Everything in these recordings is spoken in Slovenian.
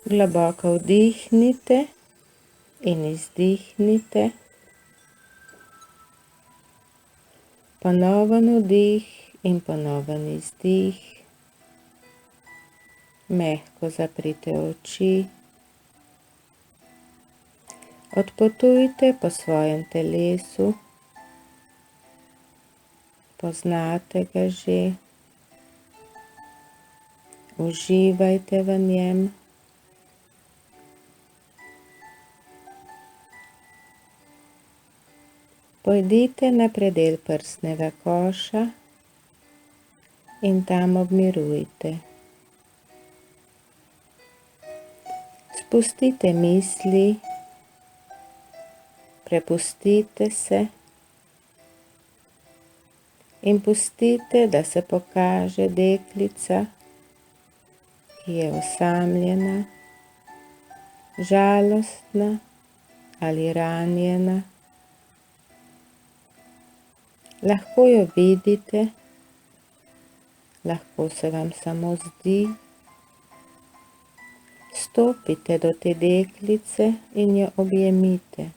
Globoko vdihnite in izdihnite. Ponoven vdih in ponoven izdih. Mehko zaprite oči. Odpotujte po svojem telesu. Poznate ga že. Uživajte v njem. Pojdite na predel prsnega koša in tam obmirujte. Spustite misli, prepustite se in pustite, da se pokaže deklica, ki je osamljena, žalostna ali ranjena. Lahko jo vidite, lahko se vam samo zdi. Stopite do te deklice in jo objemite.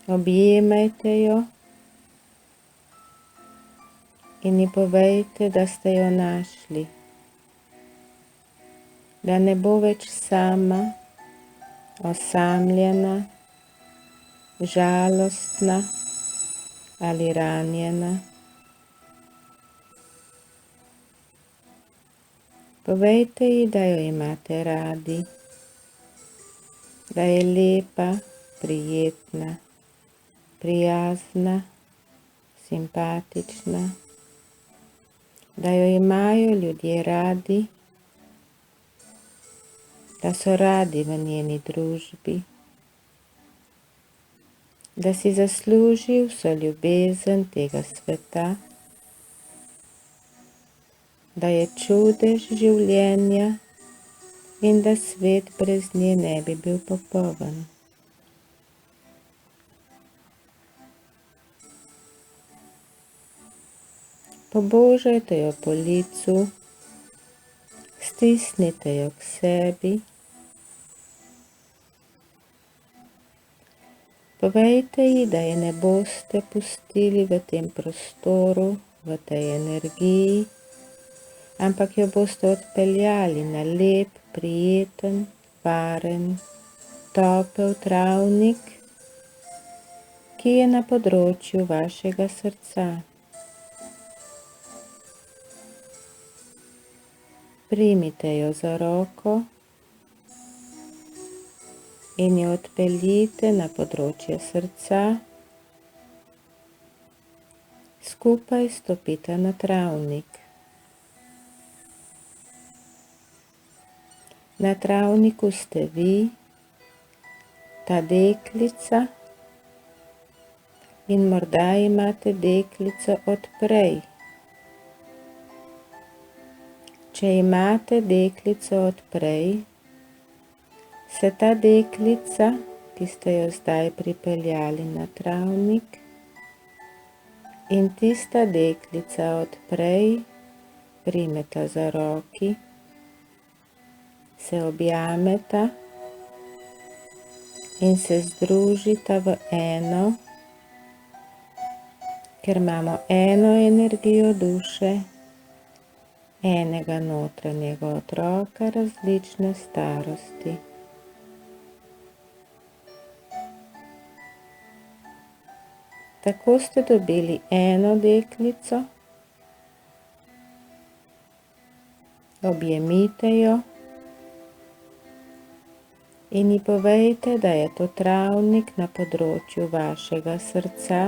Objemajte jo in ji povejte, da ste jo našli. Da ne bo več sama, osamljena, žalostna ali ranjena. Povejte ji, da jo imate radi, da je lepa, prijetna, prijazna, simpatična, da jo imajo ljudje radi, da so radi v njeni družbi, da si zasluži vso ljubezen tega sveta, da je čudež življenja in da svet brez nje ne bi bil popoln. Pobožajte jo po licu, stisnite jo k sebi. Povejte ji, da je ne boste pustili v tem prostoru, v tej energiji, ampak jo boste odpeljali na lep, prijeten, varen, topel travnik, ki je na področju vašega srca. Primite jo za roko in jo odpeljite na področje srca. Skupaj stopite na travnik. Na travniku ste vi, ta deklica, in morda imate deklico od prej. Če imate deklico od prej, se ta deklica, ki ste jo zdaj pripeljali na travnik, in tista deklica od prej primeta za roki, se objameta in se združita v eno, ker imamo eno energijo duše, enega notranjega otroka različne starosti. Tako ste dobili eno deklico, objemite jo in ji povejte, da je to travnik na področju vašega srca,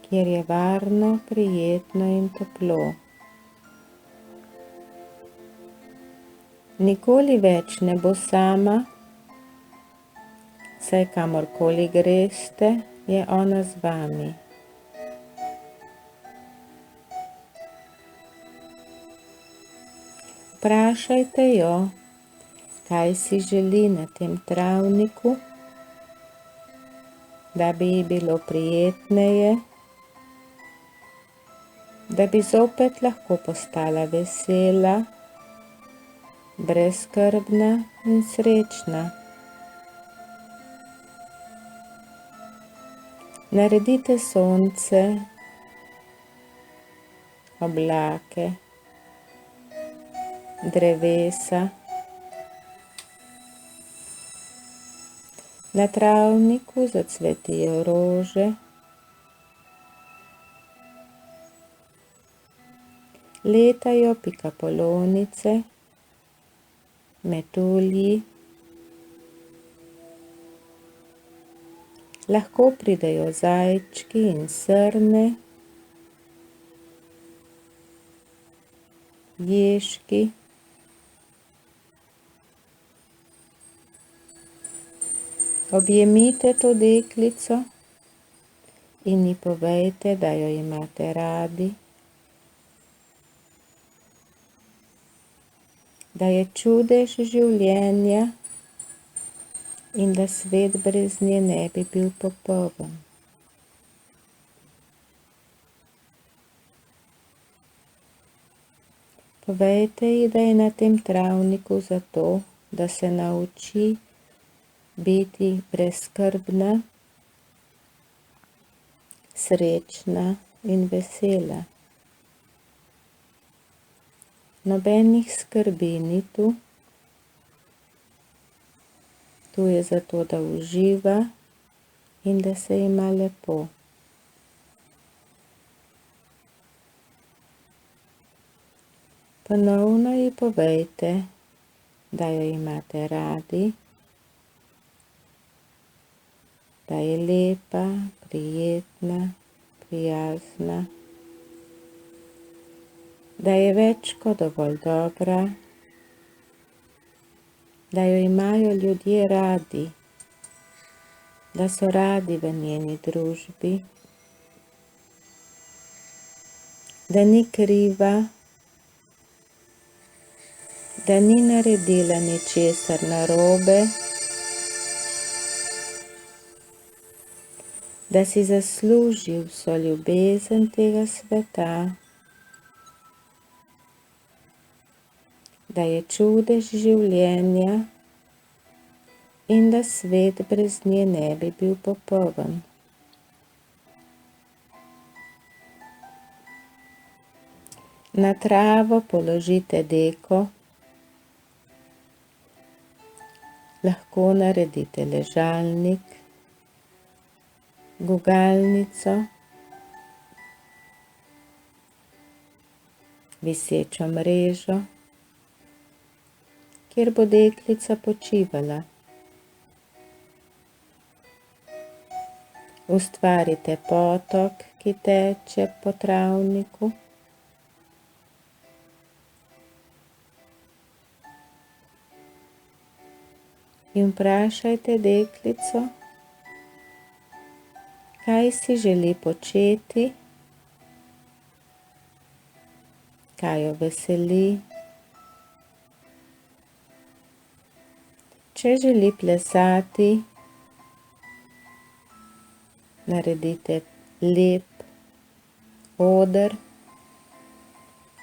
kjer je varno, prijetno in toplo. Nikoli več ne bo sama, saj kamorkoli greste, je ona z vami. Vprašajte jo, kaj si želi na tem travniku, da bi ji bilo prijetneje, da bi zopet lahko postala vesela, brezskrbna in srečna. Naredite sonce, oblake, drevesa. Na travniku zacvetijo rože, letajo pikapolonice, metulji, lahko pridejo zajčki in srne, ježki. Objemite to deklico in ji povejte, da jo imate radi, da je čudež življenja in da svet brez nje ne bi bil popoln. Povejte ji, da je na tem travniku zato, da se nauči biti brezskrbna, srečna in vesela. Nobenih skrbi ni tu. Tu je zato, da uživa in da se ima lepo. Ponovno ji povejte, da jo imate radi, da je lepa, prijetna, prijazna, da je več kot dovolj dobra, da jo imajo ljudje radi, da so radi v njeni družbi, da ni kriva, da ni naredila ničesar narobe, da si zasluži vso ljubezen tega sveta, da je čudež življenja in da svet brez nje ne bi bil popoln. Na travo položite deko, lahko naredite ležalnik, gugalnico, visečo mrežo, kjer bo deklica počivala. Ustvarite potok, ki teče po travniku. In vprašajte deklico, kaj si želi početi, kaj jo veseli. Če želi plesati, naredite lep oder,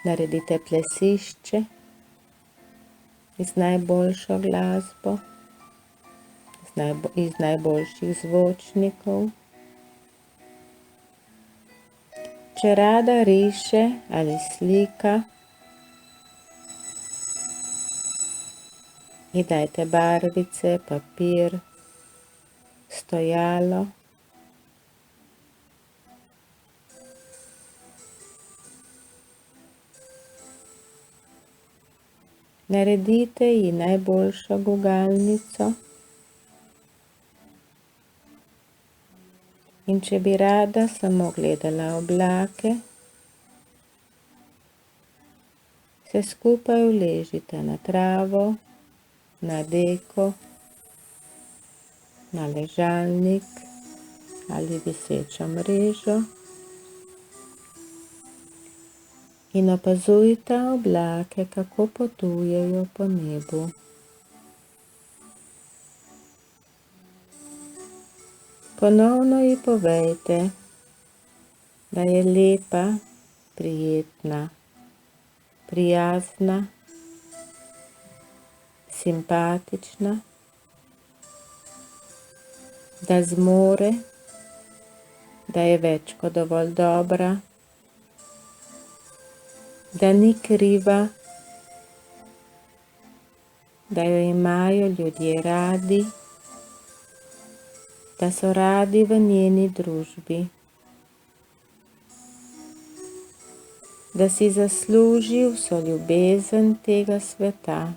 naredite plesišče z najboljšo glasbo, iz najboljših zvočnikov. Če rada riše ali slika, ji dajte barvice, papir, stojalo. Naredite ji najboljšo gugalnico. In če bi rada samo gledala oblake, se skupaj uležite na travo, na deko, na ležalnik ali visečo mrežo in opazujte oblake, kako potujejo po nebu. Ponovno ji povejte, da je lepa, prijetna, prijazna, simpatična, da zmore, da je več kot dovolj dobra, da ni kriva, da jo imajo ljudje radi, da so radi v njeni družbi, da si zasluži vso ljubezen tega sveta,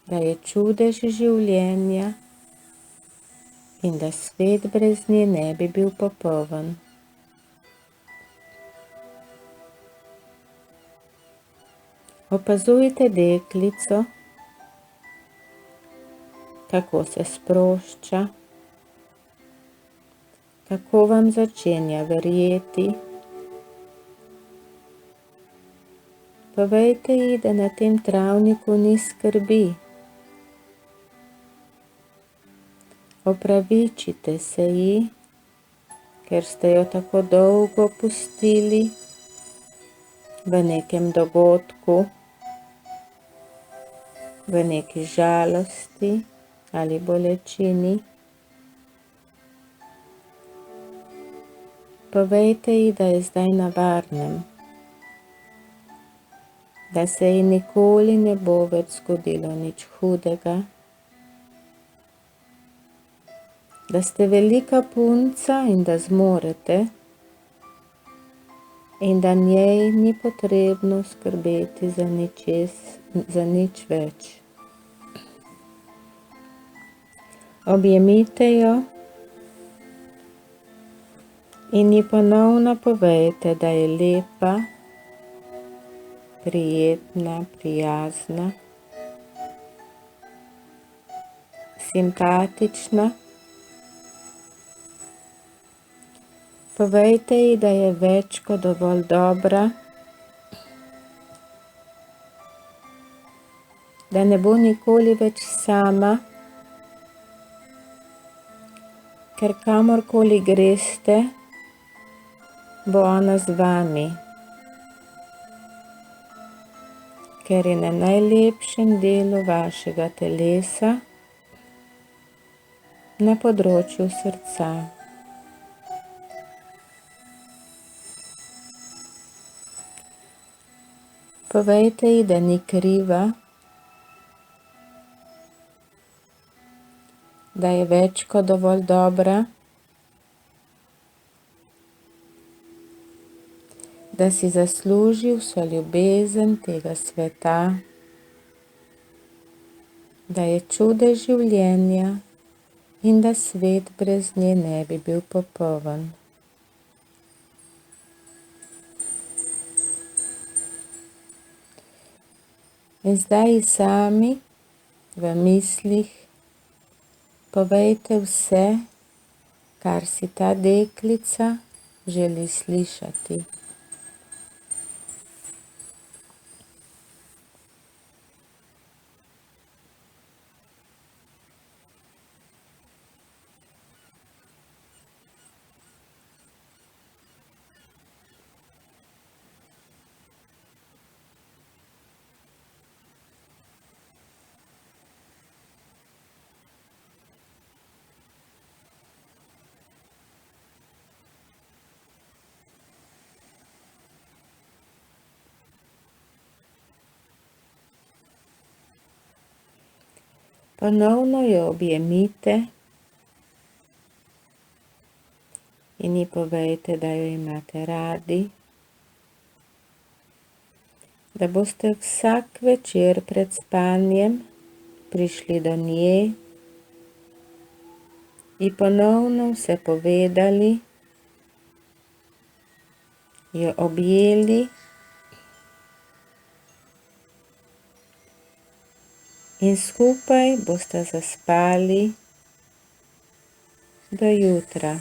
da je čudež življenja in da svet brez nje ne bi bil popoln. Opazujte deklico, kako se sprošča, kako vam začenja verjeti. Povejte ji, da na tem travniku ni skrbi. Opravičite se ji, ker ste jo tako dolgo pustili v nekem dogodku, v neki žalosti ali bolečini. Povejte ji, da je zdaj na varnem, da se ji nikoli ne bo več zgodilo nič hudega, da ste velika punca in da zmorete in da njej ni potrebno skrbeti za nič več. Objemite jo in ji ponovno povejte, da je lepa, prijetna, prijazna, simpatična. Povejte ji, da je več kot dovolj dobra, da ne bo nikoli več sama, ker kamorkoli greste, bo ona z vami, ker je na najlepšem delu vašega telesa, na področju srca. Povejte ji, da ni kriva, da je več kot dovolj dobra, da si zasluži vso ljubezen tega sveta, da je čudež življenja in da svet brez nje ne bi bil popoln. In zdaj ji sami v mislih povejte vse, kar si ta deklica želi slišati. Ponovno jo objemite in ji povejte, da jo imate radi, da boste vsak večer pred spanjem prišli do nje in ponovno vse povedali, jo objeli in skupaj boste zaspali do jutra.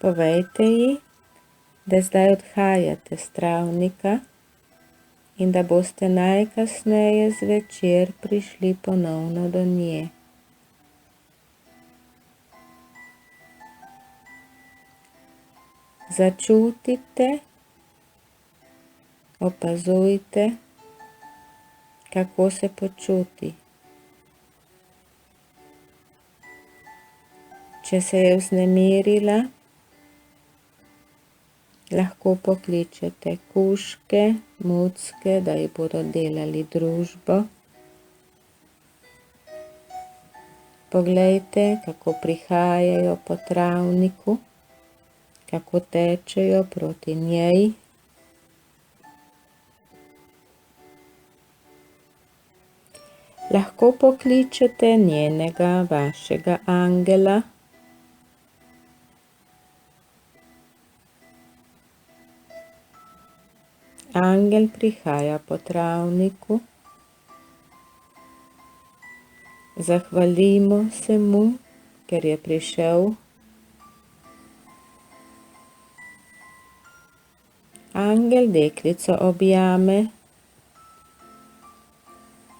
Povejte ji, da zdaj odhajate s travnika in da boste najkasneje zvečer prišli ponovno do nje. Začutite, opazujte, kako se počuti. Če se je vznemirila, lahko pokličete kužke, mucke, da ji bodo delali družbo. Poglejte, kako prihajajo po travniku, kako tečejo proti njej. Lahko pokličete njenega, vašega angela. Angel prihaja po travniku. Zahvalimo se mu, ker je prišel. Angel deklico objame,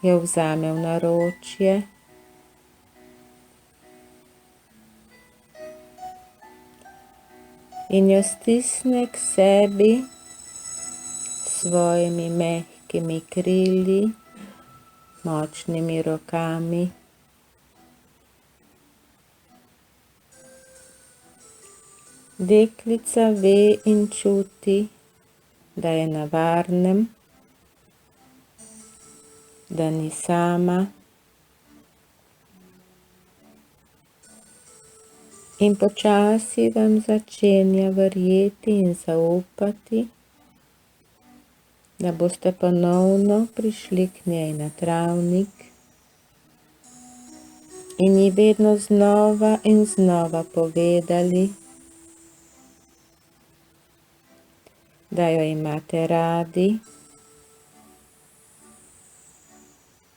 jo vzame v naročje in jo stisne k sebi s svojimi mehkimi krili, močnimi rokami. Deklica ve in čuti, da je na varnem, da ni sama in počasi vam začenja verjeti in zaupati, da boste ponovno prišli k njej na travnik in ji vedno znova in znova povedali, da jo imate radi,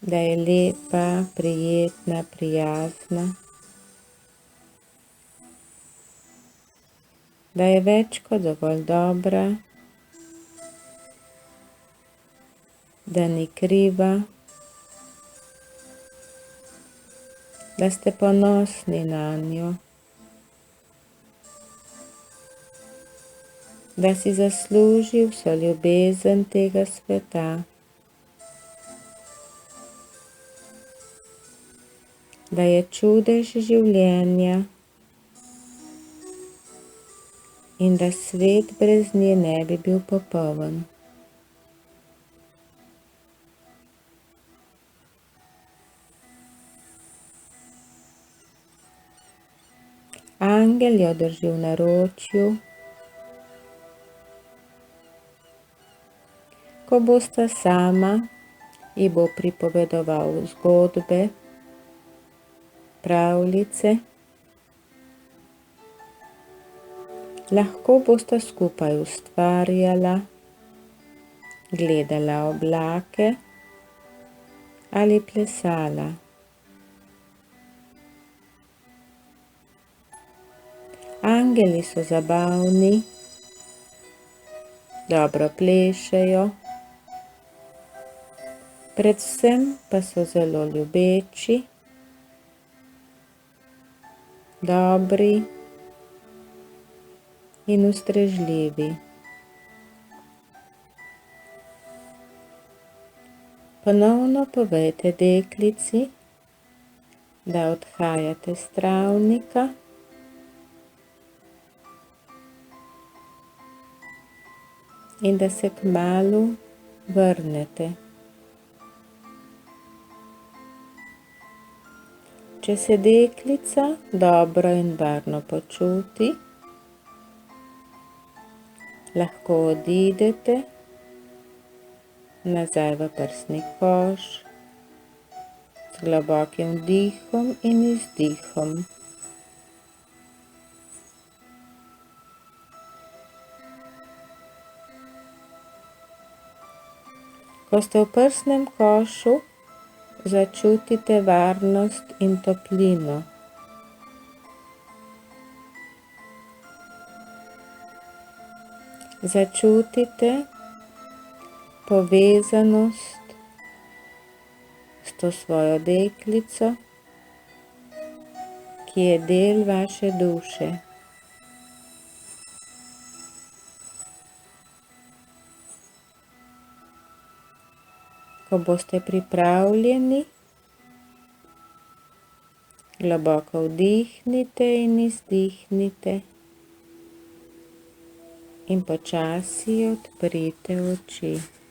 da je lepa, prijetna, prijazna, da je več kot dovolj dobra, da ni kriva, da ste ponosni nanjo, da si zasluži vso ljubezen tega sveta, da je čudež življenja in da svet brez nje ne bi bil popoln. Angel jo drži v naročju. Ko bosta sama, ji bo pripovedoval zgodbe, pravljice. Lahko bosta skupaj ustvarjala, gledala oblake ali plesala. Angeli so zabavni, dobro plešejo, predvsem pa so zelo ljubeči, dobri in ustrežljivi. Ponovno povejte deklici, da odhajate s travnika in da se kmalu vrnete. Če se deklica dobro in varno počuti, lahko odidete nazaj v prsni koš z globokim vdihom in izdihom. Ko ste v prsnem košu, začutite varnost in toplino. Začutite, povezanost s to svojo deklico, ki je del vaše duše. Ko boste pripravljeni, globoko vdihnite in izdihnite in počasi odprite oči.